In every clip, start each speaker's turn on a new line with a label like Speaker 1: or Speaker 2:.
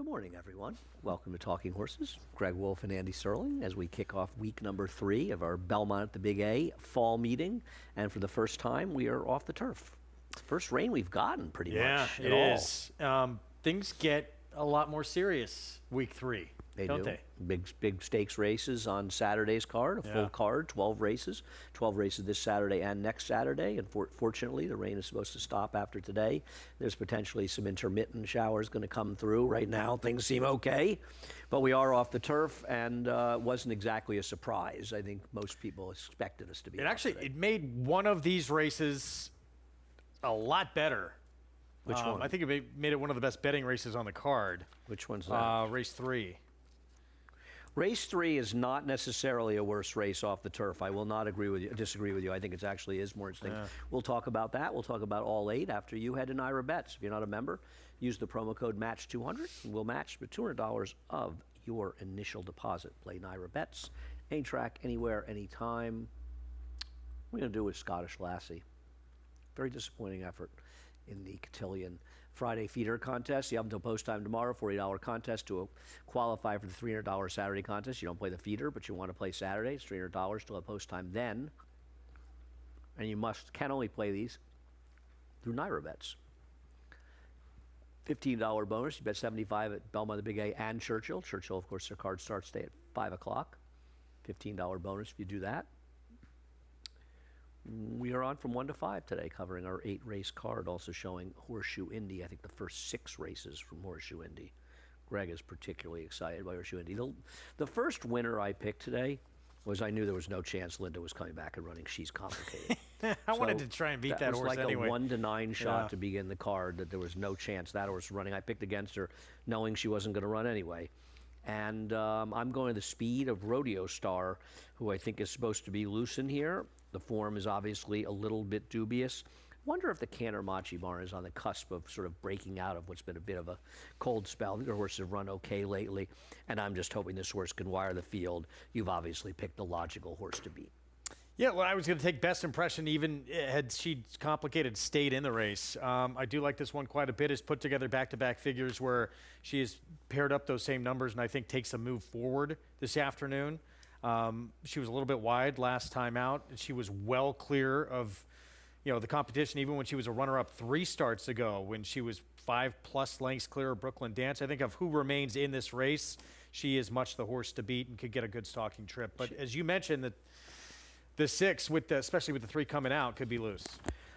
Speaker 1: Good morning, everyone. Welcome to Talking Horses. Greg Wolf and Andy Serling as we kick off week number 3 of our Belmont at the Big A fall meeting. And for the first time, we are off the turf. First rain we've gotten pretty much at all.
Speaker 2: It is. Things get a lot more serious week 3, don't they?
Speaker 1: Big stakes races on Saturday's card, a full card, 12 races. 12 races this Saturday and next Saturday. And fortunately, the rain is supposed to stop after today. There's potentially some intermittent showers going to come through. Right now, things seem okay. But we are off the turf, and it wasn't exactly a surprise. I think most people expected us to be.
Speaker 2: It made one of these races a lot better.
Speaker 1: Which one?
Speaker 2: I think it made it one of the best betting races on the card.
Speaker 1: Which one's that?
Speaker 2: Race 3.
Speaker 1: Race 3 is not necessarily a worse race off the turf. I will not disagree with you. I think it actually is more interesting. Yeah. We'll talk about that. We'll talk about all 8 after you head to NYRA Bets. If you're not a member, use the promo code MATCH200, and we'll match with $200 of your initial deposit. Play NYRA Bets, any track, anywhere, anytime. What we're going to do with Scottish Lassie. Very disappointing effort in the Cotillion Friday feeder contest. You have until post time tomorrow, $40 contest to qualify for the $300 Saturday contest. You don't play the feeder, but you want to play Saturday. It's $300 till a post time then. And you can only play these through NYRA Bets. $15 bonus. You bet 75 at Belmont, the Big A, and Churchill. Churchill, of course, their card starts today at 5 o'clock. $15 bonus if you do that. We are on from 1 to 5 today, covering our 8-race card, also showing Horseshoe Indy. I think the first 6 races from Horseshoe Indy. Greg is particularly excited by Horseshoe Indy. The first winner I picked today was I knew there was no chance Linda was coming back and running She's Complicated.
Speaker 2: I wanted to try and beat that horse anyway.
Speaker 1: It was like a 1 to 9 shot to begin the card that there was no chance that horse running. I picked against her knowing she wasn't going to run anyway. And I'm going to the speed of Rodeo Star, who I think is supposed to be loose in here. The form is obviously a little bit dubious. Wonder if the Cantor Machi barn is on the cusp of sort of breaking out of what's been a bit of a cold spell. The horses have run okay lately, and I'm just hoping this horse can wire the field. You've obviously picked the logical horse to beat.
Speaker 2: Yeah, well, I was going to take best impression even had She's Complicated stayed in the race. I do like this one quite a bit. Has put together back-to-back figures where she has paired up those same numbers and I think takes a move forward this afternoon. She was a little bit wide last time out. She was well clear of, the competition, even when she was a runner-up 3 starts ago, when she was 5+ lengths clear of Brooklyn Dance. I think of who remains in this race, she is much the horse to beat and could get a good stalking trip. But as you mentioned, the 6, especially with the 3 coming out, could be loose.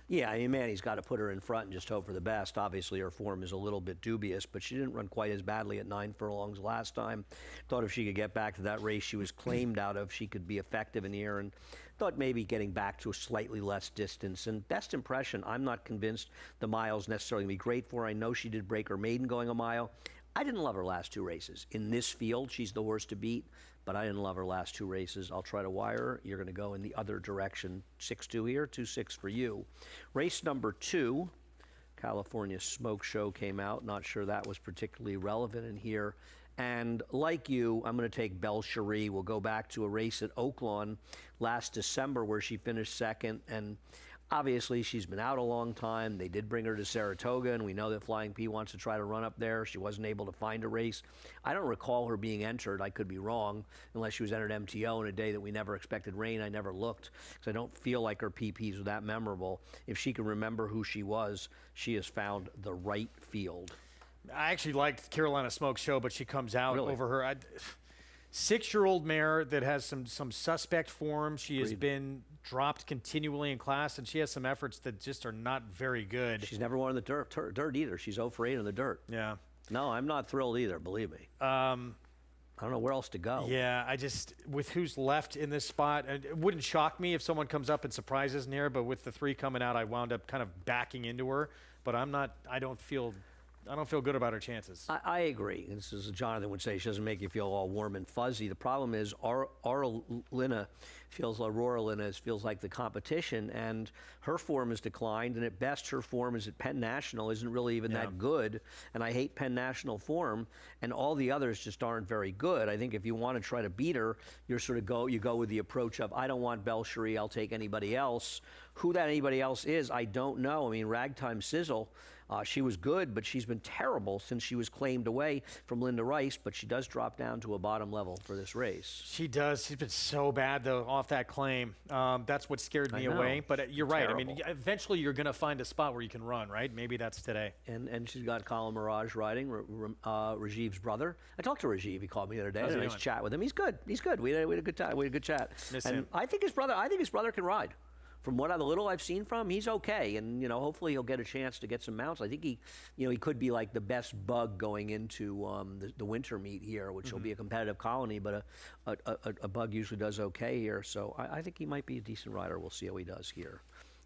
Speaker 1: Yeah, I mean, Manny's got to put her in front and just hope for the best. Obviously, her form is a little bit dubious, but she didn't run quite as badly at 9 furlongs last time. Thought if she could get back to that race she was claimed out of, she could be effective in the air, and thought maybe getting back to a slightly less distance. And best impression, I'm not convinced the mile's necessarily going to be great for her. I know she did break her maiden going a mile. I didn't love her last 2 races. In this field, she's the horse to beat, but I didn't love her last 2 races. I'll try to wire her. You're going to go in the other direction. 6-2 here, 2-6 for you. Race number 2, California Smoke Show came out. Not sure that was particularly relevant in here. And like you, I'm going to take Belle Cherie. We'll go back to a race at Oaklawn last December where she finished 2nd. And obviously, she's been out a long time. They did bring her to Saratoga, and we know that Flying P wants to try to run up there. She wasn't able to find a race. I don't recall her being entered. I could be wrong, unless she was entered MTO in a day that we never expected rain. I never looked, because I don't feel like her PPs were that memorable. If she can remember who she was, she has found the right field.
Speaker 2: I actually liked Carolina Smoke Show, but she comes out over her. 6-year-old mare that has some suspect form. She has been dropped continually in class, and she has some efforts that just are not very good.
Speaker 1: She's never won in the dirt either. She's 0 for 8 in the dirt.
Speaker 2: Yeah.
Speaker 1: No, I'm not thrilled either, believe me. I don't know where else to go.
Speaker 2: Yeah, with who's left in this spot, it wouldn't shock me if someone comes up and surprises in here, but with the 3 coming out, I wound up kind of backing into her, but I don't feel good about her chances.
Speaker 1: I agree. This is Jonathan would say, she doesn't make you feel all warm and fuzzy. The problem is Aurora Lina feels like the competition, and her form has declined, and at best her form is at Penn National isn't really even that good, and I hate Penn National form, and all the others just aren't very good. I think if you want to try to beat her, you go with the approach of, I don't want Belle Cherie, I'll take anybody else. Who that anybody else is, I don't know. I mean, Ragtime Sizzle, She was good, but she's been terrible since she was claimed away from Linda Rice, but she does drop down to a bottom level for this race.
Speaker 2: She does. She's been so bad, though, off that claim. That's what scared me
Speaker 1: I know.
Speaker 2: away. But you're right. I mean,
Speaker 1: Terrible.
Speaker 2: eventually you're going to find a spot where you can run, right? Maybe that's today.
Speaker 1: And she's got Colin Mirage riding, Rajiv's brother. I talked to Rajiv. He called me the other day. I
Speaker 2: How's
Speaker 1: had a
Speaker 2: he
Speaker 1: nice
Speaker 2: doing?
Speaker 1: chat with him. He's good. He's good. We had a good time. We had a good chat.
Speaker 2: Miss
Speaker 1: and
Speaker 2: him.
Speaker 1: I think his brother can ride. From what the little I've seen from him, he's okay. And hopefully he'll get a chance to get some mounts. I think he could be like the best bug going into the winter meet here, which will be a competitive colony. But a bug usually does okay here. So I think he might be a decent rider. We'll see how he does here.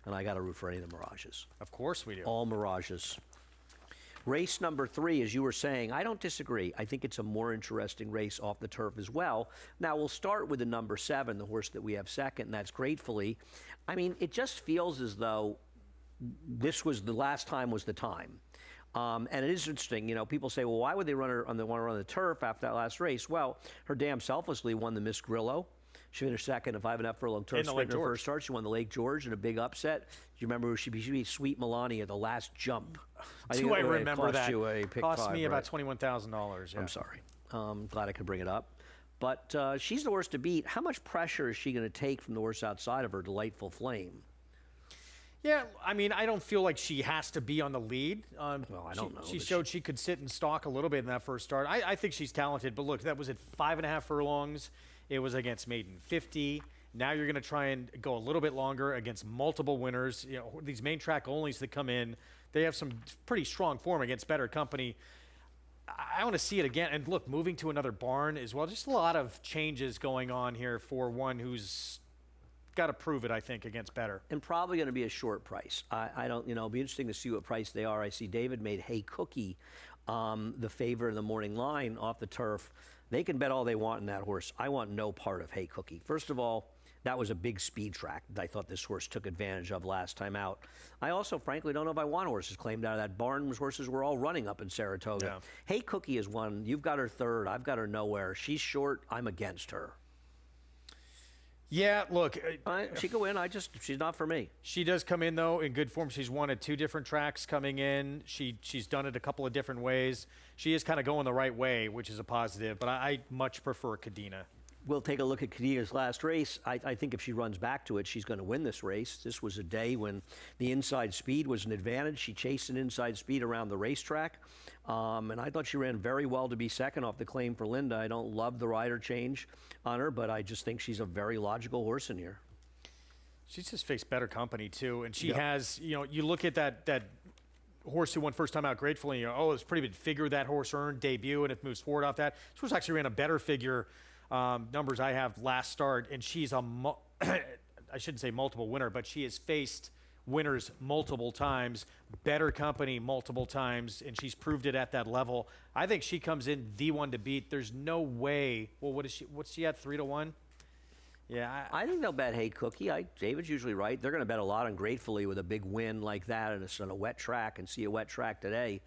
Speaker 1: And I got to root for any of the Mirages.
Speaker 2: Of course we do.
Speaker 1: All Mirages. Race number 3, as you were saying, I don't disagree. I think it's a more interesting race off the turf as well. Now, we'll start with the number 7, the horse that we have second, and that's Gratefully. I mean, it just feels as though this was the last time was the time. And it is interesting, people say, well, why would they want to run on the turf after that last race? Well, her damn selflessly won the Miss Grillo. She finished second in 5.5 furlong turf sprint in her first start. She won the Lake George in a big upset. Do you remember she beat Sweet Melania at the last jump?
Speaker 2: I remember that. Cost me about
Speaker 1: $21,000.
Speaker 2: $21,000. Yeah.
Speaker 1: I'm sorry. Glad I could bring it up. But she's the horse to beat. How much pressure is she going to take from the horse outside of her, Delightful Flame?
Speaker 2: Yeah, I mean, I don't feel like she has to be on the lead.
Speaker 1: Well, I don't know.
Speaker 2: She showed she could sit and stalk a little bit in that first start. I think she's talented, but look, that was at 5.5 furlongs. It was against Maiden 50. Now you're going to try and go a little bit longer against multiple winners. These main track onlys that come in, they have some pretty strong form against better company. I want to see it again. And look, moving to another barn as well. Just a lot of changes going on here for one who's got to prove it, I think, against better.
Speaker 1: And probably going to be a short price. I don't, it'll be interesting to see what price they are. I see David made Hey Cookie the favorite of the morning line off the turf. They can bet all they want in that horse. I want no part of Hey Cookie. First of all, that was a big speed track that I thought this horse took advantage of last time out. I also, frankly, don't know if I want horses claimed out of that barn. Those horses were all running up in Saratoga.
Speaker 2: Yeah.
Speaker 1: Hey Cookie is one. You've got her third. I've got her nowhere. She's short. I'm against her.
Speaker 2: Yeah, look.
Speaker 1: She could win. She's not for me.
Speaker 2: She does come in, though, in good form. She's won at 2 different tracks coming in. She's done it a couple of different ways. She is kind of going the right way, which is a positive, but I much prefer Cadena.
Speaker 1: We'll take a look at Kadena's last race. I think if she runs back to it, she's going to win this race. This was a day when the inside speed was an advantage. She chased an inside speed around the racetrack. And I thought she ran very well to be second off the claim for Linda. I don't love the rider change on her, but I just think she's a very logical horse in here.
Speaker 2: She's just faced better company, too. And she has, you look at that horse who won first time out Gratefully, it's a pretty big figure that horse earned debut, and it moves forward off that. This horse actually ran a better figure numbers I have last start, and she's I shouldn't say multiple winner, but she has faced winners multiple times, better company multiple times, and she's proved it at that level. I think she comes in the one to beat. There's no way. Well, what's she at, 3-1? Yeah,
Speaker 1: I think they'll bet Hey Cookie. David's usually right. They're going to bet a lot on Gratefully with a big win like that and it's on a wet track, and see a wet track today.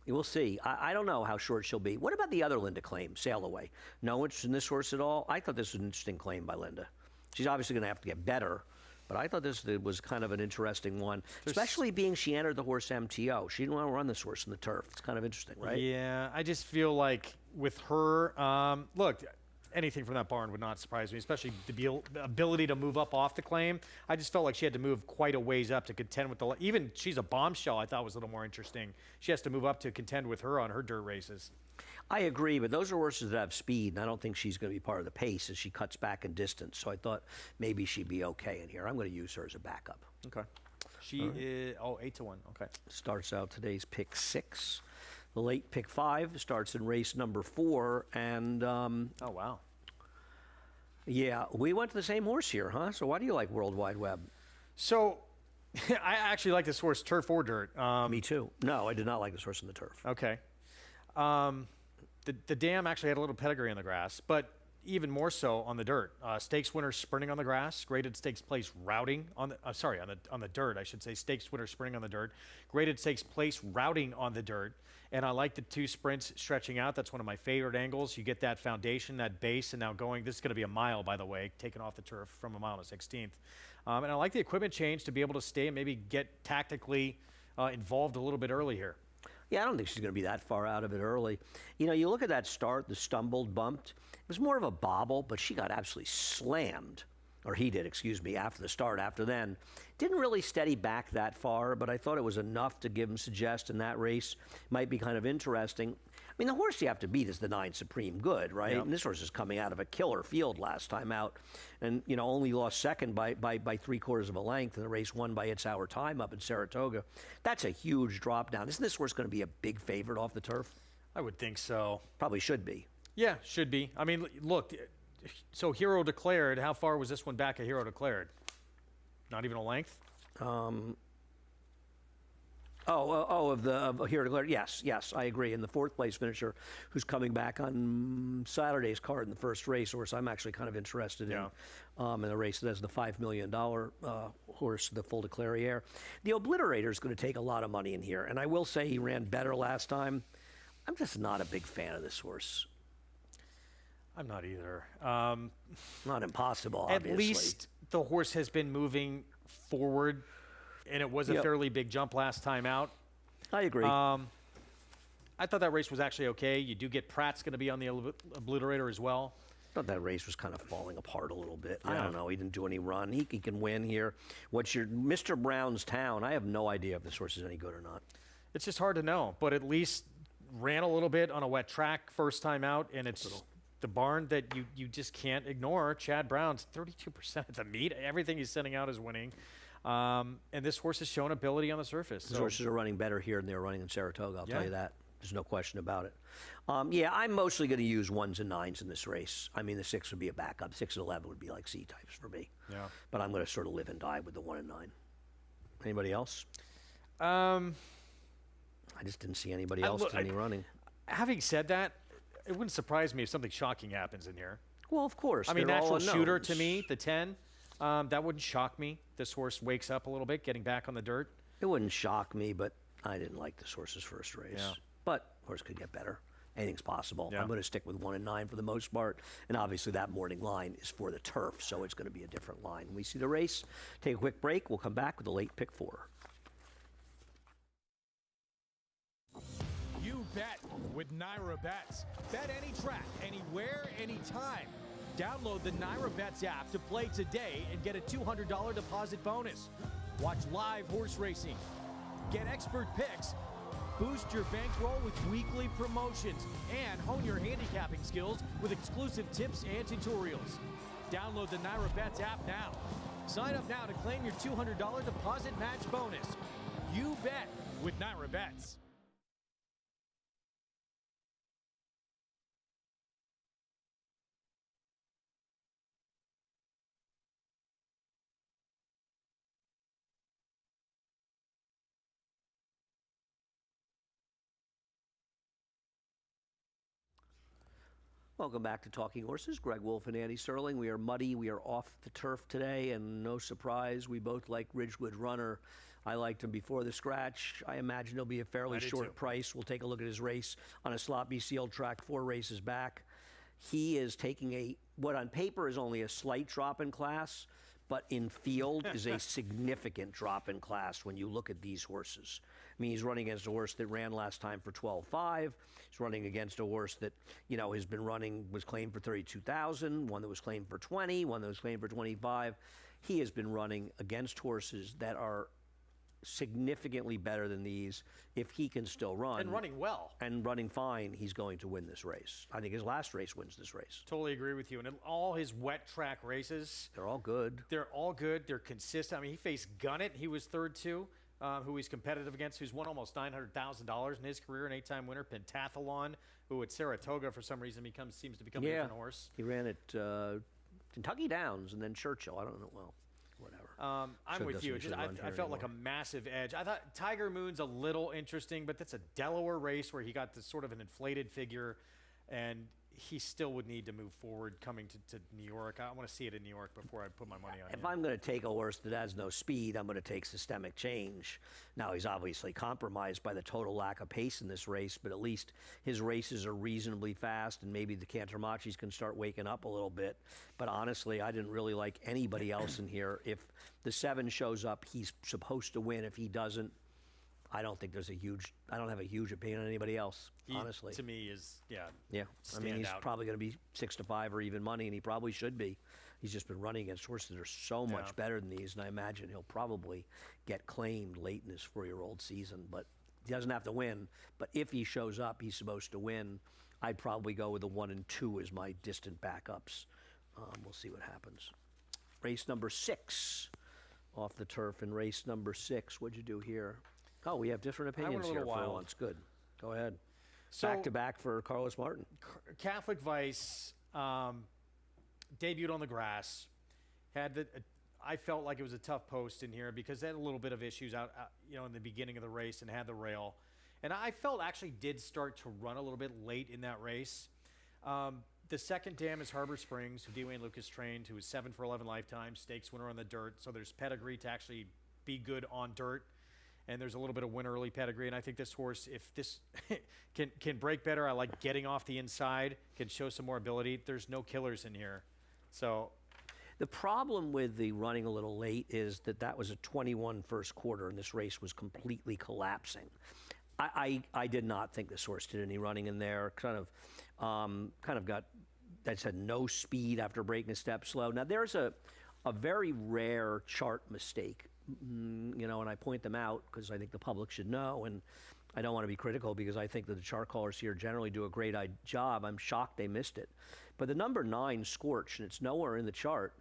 Speaker 1: We'll see. I don't know how short she'll be. What about the other Linda claim, Sail Away? No interest in this horse at all? I thought this was an interesting claim by Linda. She's obviously going to have to get better, but I thought this was kind of an interesting one, especially being she entered the horse MTO. She didn't want to run this horse in the turf. It's kind of interesting, right?
Speaker 2: Yeah, I just feel like with her, look, anything from that barn would not surprise me, especially the ability to move up off the claim. I just felt like she had to move quite a ways up to contend with even she's a Bombshell, I thought was a little more interesting. She has to move up to contend with her on her dirt races.
Speaker 1: I agree, but those are horses that have speed, and I don't think she's going to be part of the pace as she cuts back in distance. So I thought maybe she'd be okay in here. I'm going to use her as a backup.
Speaker 2: Okay. She is 8-1. Okay.
Speaker 1: Starts out today's pick 6. The late pick 5 starts in race number 4, and
Speaker 2: oh wow.
Speaker 1: Yeah, we went to the same horse here, huh? So why do you like World Wide Web?
Speaker 2: So I actually like this horse, turf or dirt.
Speaker 1: Me too. No, I did not like this horse in the turf.
Speaker 2: Okay. The dam actually had a little pedigree on the grass, but even more so on the dirt. Stakes winner sprinting on the grass, graded stakes place routing on the on the dirt, I should say. Stakes winner sprinting on the dirt, graded stakes place routing on the dirt. And I like the 2 sprints stretching out. That's one of my favorite angles. You get that foundation, that base, and now going. This is going to be a mile, by the way, taken off the turf from a mile to 16th. And I like the equipment change to be able to stay and maybe get tactically involved a little bit early here.
Speaker 1: Yeah, I don't think she's going to be that far out of it early. You know, you look at that start, the stumbled, bumped. It was more of a bobble, but she got absolutely slammed, or he did, excuse me, after the start. After then, didn't really steady back that far, but I thought it was enough to give him suggest in that race might be kind of interesting. I mean, the horse you have to beat is the 9 Supreme Good, right?
Speaker 2: Yep.
Speaker 1: And this horse is coming out of a killer field last time out, and you know only lost second by 3/4 of a length, and the race won by its hour time up in Saratoga. That's a huge drop down. Isn't this horse going to be a big favorite off the turf?
Speaker 2: I would think so.
Speaker 1: Probably should be.
Speaker 2: Yeah, should be. I mean, look, so Hero Declared, how far was this one back at Hero Declared? Not even a length?
Speaker 1: Of Hero Declared. Yes, I agree. And the 4th place finisher, who's coming back on Saturday's card in the first race, horse I'm actually kind of interested in the race. That's the $5 million horse, the Full de Clairiere. The Obliterator is going to take a lot of money in here, and I will say he ran better last time. I'm just not a big fan of this horse.
Speaker 2: I'm not either.
Speaker 1: Not impossible,
Speaker 2: At
Speaker 1: obviously.
Speaker 2: least the horse has been moving forward, and it was a fairly big jump last time out.
Speaker 1: I agree.
Speaker 2: I thought that race was actually okay. You do get Pratt's going to be on the Obliterator as well.
Speaker 1: I thought that race was kind of falling apart a little bit. I
Speaker 2: Yeah.
Speaker 1: don't know. He didn't do any run. He can win here. What's your Mr. Brown's Town? I have no idea if this horse is any good or not.
Speaker 2: It's just hard to know, but at least ran a little bit on a wet track first time out, and it's the barn that you just can't ignore. Chad Brown's 32% at the meet. Everything he's sending out is winning. And this horse has shown ability on the surface.
Speaker 1: These horses are running better here than they were running in Saratoga. I'll tell
Speaker 2: Yeah.
Speaker 1: you that. There's no question about it. I'm mostly going to use 1s and 9s in this race. I mean, the 6 would be a backup. 6 and 11 would be like C types for me.
Speaker 2: Yeah.
Speaker 1: But I'm going to sort of live and die with the 1 and 9. Anybody else?
Speaker 2: Um,
Speaker 1: I just didn't see anybody else
Speaker 2: look,
Speaker 1: do any running.
Speaker 2: Having said that, it wouldn't surprise me if something shocking happens in here.
Speaker 1: Well, of course.
Speaker 2: I mean,
Speaker 1: they're all
Speaker 2: natural shooter to
Speaker 1: unknowns.
Speaker 2: me, the 10, that wouldn't shock me. This horse wakes up a little bit, getting back on the dirt.
Speaker 1: It wouldn't shock me, but I didn't like this horse's first race.
Speaker 2: Yeah.
Speaker 1: But horse could get better. Anything's possible.
Speaker 2: Yeah.
Speaker 1: I'm going to stick with 1 and 9 for the most part. And obviously that morning line is for the turf, so it's going to be a different line. When we see the race, take a quick break. We'll come back with the late pick 4.
Speaker 3: You bet with Naira Bets. Bet any track, anywhere, anytime. Download the Naira Bets app to play today and get a $200 deposit bonus. Watch live horse racing. Get expert picks. Boost your bankroll with weekly promotions and hone your handicapping skills with exclusive tips and tutorials. Download the Naira Bets app now. Sign up now to claim your $200 deposit match bonus. You bet with Naira Bets.
Speaker 1: Welcome back to Talking Horses. Greg Wolf and Andy Serling. We are muddy. We are off the turf today, and no surprise, we both like Ridgewood Runner. I liked him before the scratch. I imagine he'll be a fairly
Speaker 2: I do
Speaker 1: short
Speaker 2: too.
Speaker 1: price. We'll take a look at his race on a sloppy sealed track 4 races back. He is taking what on paper is only a slight drop in class, but in field is a significant drop in class when you look at these horses. I mean, he's running against a horse that ran last time for 12.5. He's running against a horse that, has been running, was claimed for 32,000, one that was claimed for 20, one that was claimed for 25. He has been running against horses that are significantly better than these if he can still run.
Speaker 2: And running well.
Speaker 1: And running fine, he's going to win this race. I think his last race wins this race.
Speaker 2: Totally agree with you. And in all his wet track races,
Speaker 1: They're all good.
Speaker 2: they're all good. They're consistent. I mean, he faced Gunnett. He was third too, who he's competitive against, who's won almost $900,000 in his career, an 8-time winner. Pentathlon, who at Saratoga for some reason seems to become a different horse.
Speaker 1: He ran at Kentucky Downs and then Churchill. I don't know. Well, whatever.
Speaker 2: I'm
Speaker 1: Should
Speaker 2: with
Speaker 1: doesn't
Speaker 2: you.
Speaker 1: usually
Speaker 2: I
Speaker 1: run here
Speaker 2: felt like a
Speaker 1: anymore.
Speaker 2: massive edge. I thought Tiger Moon's a little interesting, but that's a Delaware race where he got this sort of an inflated figure, and he still would need to move forward coming to New York. I want to see it in New York before I put my money on
Speaker 1: If
Speaker 2: him.
Speaker 1: I'm going to take a horse that has no speed, I'm going to take Systemic Change. Now, he's obviously compromised by the total lack of pace in this race, but at least his races are reasonably fast, and maybe the Cantermachis can start waking up a little bit. But honestly, I didn't really like anybody else in here. If the 7 shows up, he's supposed to win. If he doesn't, I don't think there's I don't have a huge opinion on anybody else,
Speaker 2: He,
Speaker 1: honestly.
Speaker 2: to me, is
Speaker 1: Yeah, I mean,
Speaker 2: stand
Speaker 1: he's
Speaker 2: out.
Speaker 1: probably going to be 6 to 5 or even money, and he probably should be. He's just been running against horses that are so much
Speaker 2: Yeah.
Speaker 1: better than these, and I imagine he'll probably get claimed late in his 4-year-old season. But he doesn't have to win. But if he shows up, he's supposed to win. I'd probably go with the 1 and 2 as my distant backups. We'll see what happens. Race number 6 off the turf. In race number 6, what'd you do here? Oh, we have different
Speaker 2: went a
Speaker 1: opinions here
Speaker 2: little
Speaker 1: for
Speaker 2: wild.
Speaker 1: once. Good. Go ahead.
Speaker 2: So-
Speaker 1: Back to back for Carlos Martin.
Speaker 2: Catholic Vice debuted on the grass. I felt like it was a tough post in here because they had a little bit of issues out in the beginning of the race and had the rail. And I felt actually did start to run a little bit late in that race. The second dam is Harbor Springs, who Dwayne Lucas trained, who was 7 for 11 lifetime, stakes winner on the dirt. So there's pedigree to actually be good on dirt. And there's a little bit of win early pedigree. And I think this horse, if this can break better, I like getting off the inside, can show some more ability. There's no killers in here. So
Speaker 1: The problem with the running a little late is that was a 21 first quarter, and this race was completely collapsing. I did not think this horse did any running in there. Kind of got, that said, no speed after breaking a step slow. Now there's a very rare chart mistake, and I point them out because I think the public should know, and I don't want to be critical because I think that the chart callers here generally do a great job. I'm shocked they missed it. But the number 9, Scorch, and it's nowhere in the chart,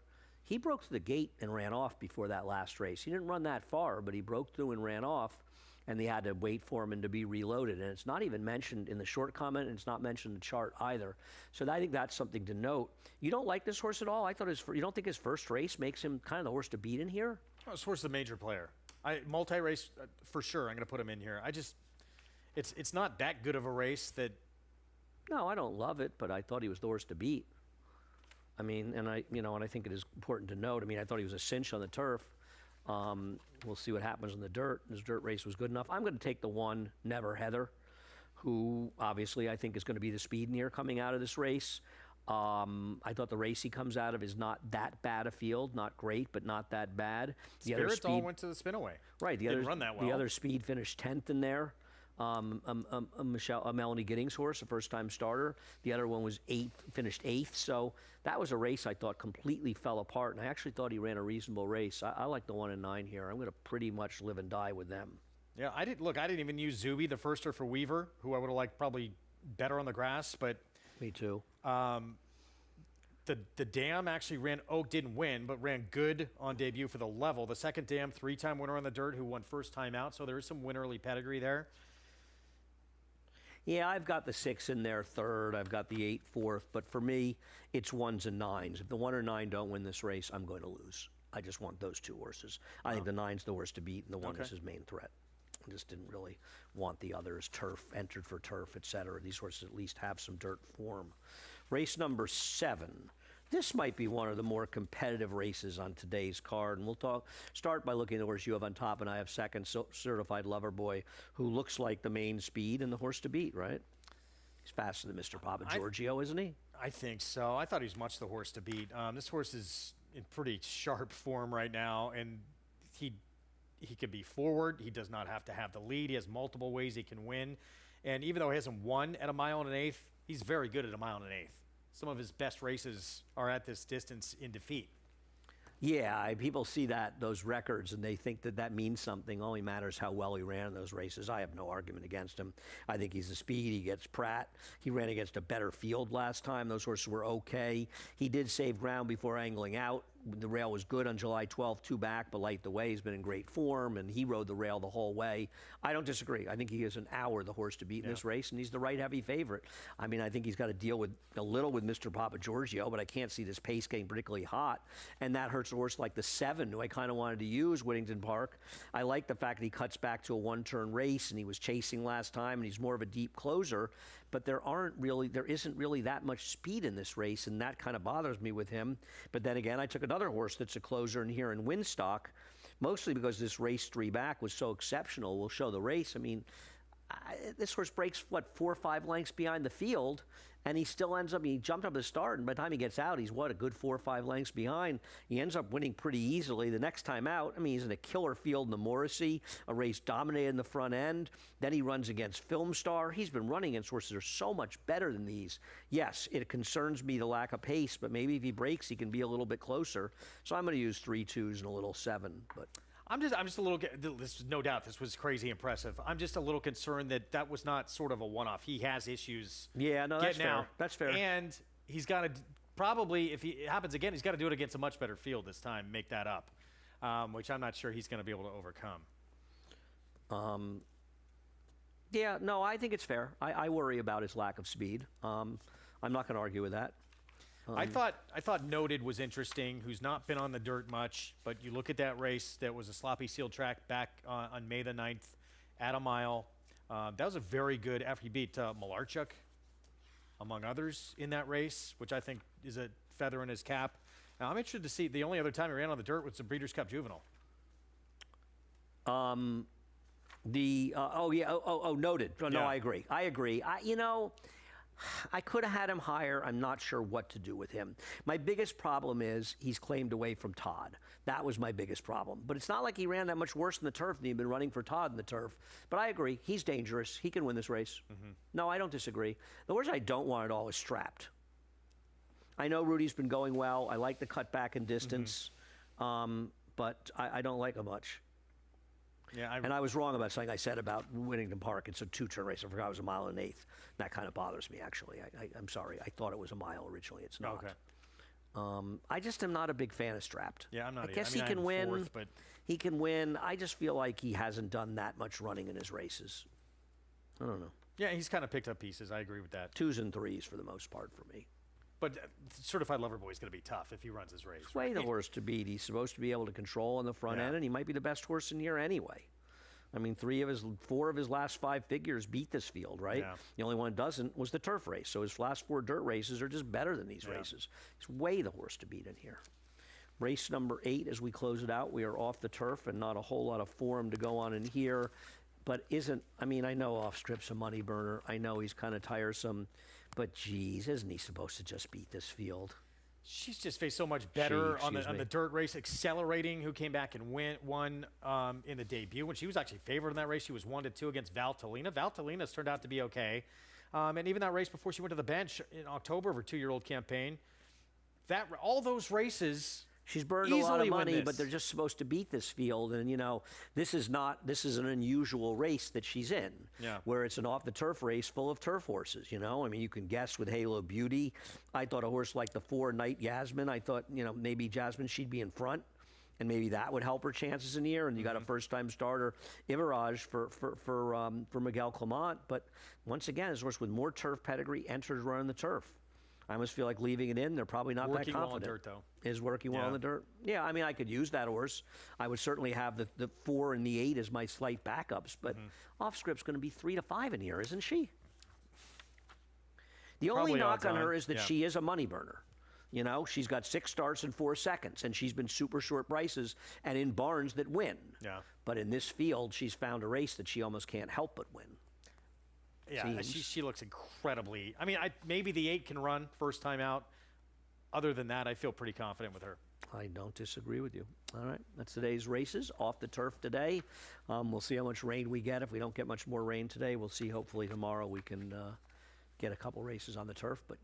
Speaker 1: he broke through the gate and ran off before that last race. He didn't run that far, but he broke through and ran off, and they had to wait for him and to be reloaded. And it's not even mentioned in the short comment, and it's not mentioned in the chart either. So I think that's something to note. You don't like this horse at all? I thought you don't think his first race makes him kind of the horse to beat in here?
Speaker 2: this horse is a major player. Multi-race, for sure, I'm going to put him in here. It's not that good of a race that.
Speaker 1: No, I don't love it, but I thought he was the horse to beat. I mean, and I think it is important to note. I mean, I thought he was a cinch on the turf. We'll see what happens in the dirt. His dirt race was good enough. I'm going to take the 1, Never Heather, who obviously I think is going to be the speed in here coming out of this race. I thought the race he comes out of is not that bad a field, not great, but not that bad. The other
Speaker 2: Spirits all
Speaker 1: speed,
Speaker 2: went to the spinaway.
Speaker 1: right?
Speaker 2: Didn't run that well.
Speaker 1: The other speed finished 10th in there. Melanie Giddings horse, a first-time starter. The other one was finished 8th. So that was a race I thought completely fell apart, and I actually thought he ran a reasonable race. I like the 1 and 9 here. I'm going to pretty much live and die with them.
Speaker 2: Yeah, I didn't even use Zuby, the firster for Weaver, who I would have liked probably better on the grass, but
Speaker 1: Me too.
Speaker 2: the dam actually didn't win, but ran good on debut for the level. The second dam, 3-time winner on the dirt, who won first time out, so there is some win early pedigree there.
Speaker 1: Yeah, I've got the 6 in there third. I've got the 8 fourth. But for me, it's 1s and 9s. If the 1 or 9 don't win this race, I'm going to lose. I just want those 2 horses. I think the 9's the horse to beat, and the 1 is
Speaker 2: Okay.
Speaker 1: his main threat. I just didn't really want the others. Turf, entered for turf, etc. These horses at least have some dirt form. Race number 7. This might be one of the more competitive races on today's card, and we'll start by looking at the horse you have on top, and I have second, Certified Lover Boy, who looks like the main speed and the horse to beat, right? He's faster than Mr. Papa Giorgio, isn't he?
Speaker 2: I think so. I thought he was much the horse to beat. This horse is in pretty sharp form right now, and he could be forward. He does not have to have the lead. He has multiple ways he can win. And even though he hasn't won at 1 1/8, he's very good at 1 1/8. Some of his best races are at this distance in defeat.
Speaker 1: Yeah, people see those records and they think that means something. Only matters how well he ran in those races. I have no argument against him. I think he's the speed. He gets Pratt. He ran against a better field last time. Those horses were okay. He did save ground before angling out. The rail was good on July 12th, 2 back, but light the way. He's been in great form, and he rode the rail the whole way. I don't disagree. I think he is an hour the horse to beat in this race, and he's the right heavy favorite. I mean, I think he's got to deal with a little with Mr. Papa Giorgio, but I can't see this pace getting particularly hot, and that hurts a horse like the 7, who I kind of wanted to use, Whittington Park. I like the fact that he cuts back to a 1-turn race, and he was chasing last time, and he's more of a deep closer, but there isn't really that much speed in this race, and that kind of bothers me with him. But then again, I took another horse that's a closer in here in Winstock, mostly because this race 3 back was so exceptional. We'll show the race. I mean, this horse breaks, what, 4 or 5 lengths behind the field, and he still ends up, he jumped up to start, and by the time he gets out, he's, what, a good 4 or 5 lengths behind. He ends up winning pretty easily the next time out. I mean, he's in a killer field in the Morrissey, a race dominated in the front end. Then he runs against Film Star. He's been running against horses that are so much better than these. Yes, it concerns me, the lack of pace, but maybe if he breaks, he can be a little bit closer. So I'm going to use 3 2s and a little 7, but...
Speaker 2: I'm just a little. This no doubt this was crazy impressive. I'm just a little concerned that was not sort of a one-off. He has issues.
Speaker 1: Yeah, no, that's
Speaker 2: getting
Speaker 1: fair.
Speaker 2: out.
Speaker 1: That's fair.
Speaker 2: And he's got to probably, if it happens again, he's got to do it against a much better field this time. Make that up, which I'm not sure he's going to be able to overcome.
Speaker 1: Yeah, no, I think it's fair. I worry about his lack of speed. I'm not going to argue with that.
Speaker 2: I thought Noted was interesting, who's not been on the dirt much, but you look at that race that was a sloppy sealed track back on May the 9th at a mile. That was a very good, after he beat Malarchuk, among others, in that race, which I think is a feather in his cap. Now, I'm interested to see, the only other time he ran on the dirt was the Breeders' Cup Juvenile.
Speaker 1: Noted. No,
Speaker 2: Yeah.
Speaker 1: I agree. I could have had him higher. I'm not sure what to do with him. My biggest problem is he's claimed away from Todd. That was my biggest problem. But it's not like he ran that much worse in the turf than he'd been running for Todd in the turf. But I agree. He's dangerous. He can win this race. No, I don't disagree. The horse I don't want at all is Strapped. I know Rudy's been going well. I like the cut back in distance. But I don't like him much.
Speaker 2: Yeah,
Speaker 1: And I was wrong about something I said about Whittington Park. It's a 2-turn race. I forgot it was a mile and 1/8. That kind of bothers me, actually. I'm sorry. I thought it was a mile originally. It's not.
Speaker 2: Okay.
Speaker 1: I just am not a big fan of Strapped.
Speaker 2: Yeah, I'm not
Speaker 1: I guess
Speaker 2: either. I
Speaker 1: he
Speaker 2: mean,
Speaker 1: can
Speaker 2: I'm
Speaker 1: win.
Speaker 2: fourth, but-
Speaker 1: He can win. I just feel like he hasn't done that much running in his races. I don't know.
Speaker 2: Yeah, he's kind of picked up pieces. I agree with that.
Speaker 1: 2s and 3s for the most part for me.
Speaker 2: But Certified Lover Boy is going to be tough if he runs his race.
Speaker 1: Way the
Speaker 2: right?
Speaker 1: horse to beat. He's supposed to be able to control on the front
Speaker 2: Yeah.
Speaker 1: end, and he might be the best horse in here anyway. I mean, 4 of his last 5 figures beat this field, right?
Speaker 2: Yeah.
Speaker 1: The only one that doesn't was the turf race. So his last 4 dirt races are just better than these races. He's way the horse to beat in here. Race number 8, as we close it out, we are off the turf and not a whole lot of form to go on in here. But I know Off Strip's a money burner. I know he's kind of tiresome. But, geez, isn't he supposed to just beat this field?
Speaker 2: She's just faced so much better on
Speaker 1: excuse
Speaker 2: the
Speaker 1: me.
Speaker 2: dirt race. Accelerating, who came back and won in the debut. When she was actually favored in that race, she was 1-2 against Valtellina. Valtellina's turned out to be okay. And even that race before she went to the bench in October of her 2-year-old campaign, all those races.
Speaker 1: She's burned a lot of
Speaker 2: easily win
Speaker 1: money,
Speaker 2: this.
Speaker 1: but they're just supposed to beat this field. And, this is an unusual race that she's in,
Speaker 2: Yeah.
Speaker 1: where it's an off-the-turf race full of turf horses, I mean, you can guess with Halo Beauty. I thought a horse like the 4 Night Yasmin, I thought, maybe Jasmine, she'd be in front, and maybe that would help her chances in here. And you got a first-time starter, Ivaraj, for Miguel Clement. But once again, this horse with more turf pedigree enters running the turf. I almost feel like leaving it in. They're probably not
Speaker 2: Working
Speaker 1: that
Speaker 2: well on
Speaker 1: confident.
Speaker 2: dirt, though.
Speaker 1: Is working well
Speaker 2: Yeah.
Speaker 1: on the dirt. Yeah, I mean, I could use that horse. I would certainly have the 4 and the 8 as my slight backups, but Off Script's going to be 3 to 5 in here, isn't she? The only
Speaker 2: Probably
Speaker 1: knock
Speaker 2: odds
Speaker 1: on her
Speaker 2: on,
Speaker 1: is that
Speaker 2: yeah.
Speaker 1: she is a money burner. She's got 6 starts in 4 seconds, and she's been super short prices and in barns that win.
Speaker 2: Yeah.
Speaker 1: But in this field, she's found a race that she almost can't help but win.
Speaker 2: Yeah, she looks incredibly. I mean, maybe the 8 can run first time out. Other than that, I feel pretty confident with her.
Speaker 1: I don't disagree with you. All right, that's today's races off the turf today. We'll see how much rain we get. If we don't get much more rain today, we'll see. Hopefully tomorrow we can get a couple races on the turf. But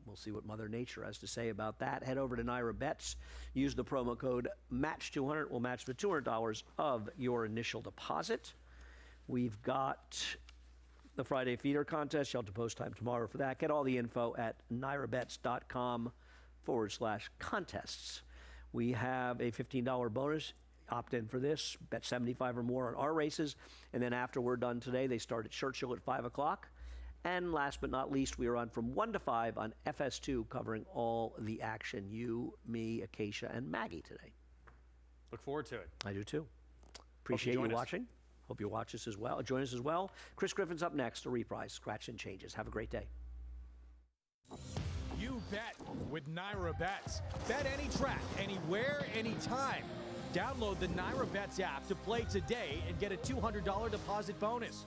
Speaker 1: we'll see what Mother Nature has to say about that. Head over to Naira Bets. Use the promo code MATCH200. We'll match the $200 of your initial deposit. We've got the Friday feeder contest. You'll have to post time tomorrow for that. Get all the info at nairabets.com/contests. We have a $15 bonus. Opt in for this. Bet 75 or more on our races. And then after we're done today, they start at Churchill at 5 o'clock. And last but not least, we are on from 1 to 5 on FS2, covering all the action. You, me, Acacia, and Maggie today.
Speaker 2: Look forward to it.
Speaker 1: I do too. Appreciate you
Speaker 2: join us.
Speaker 1: watching. Hope you watch us as well. Join us as well. Chris Griffin's up next, a reprise. Scratch and changes. Have a great day.
Speaker 3: You bet with Naira Bets. Bet any track, anywhere, anytime. Download the Naira Bets app to play today and get a $200 deposit bonus.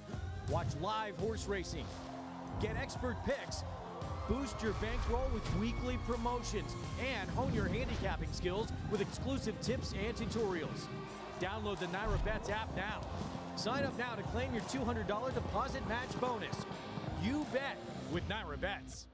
Speaker 3: Watch live horse racing. Get expert picks. Boost your bankroll with weekly promotions and hone your handicapping skills with exclusive tips and tutorials. Download the NYRA Bets app now. Sign up now to claim your $200 deposit match bonus. You bet with NYRA Bets.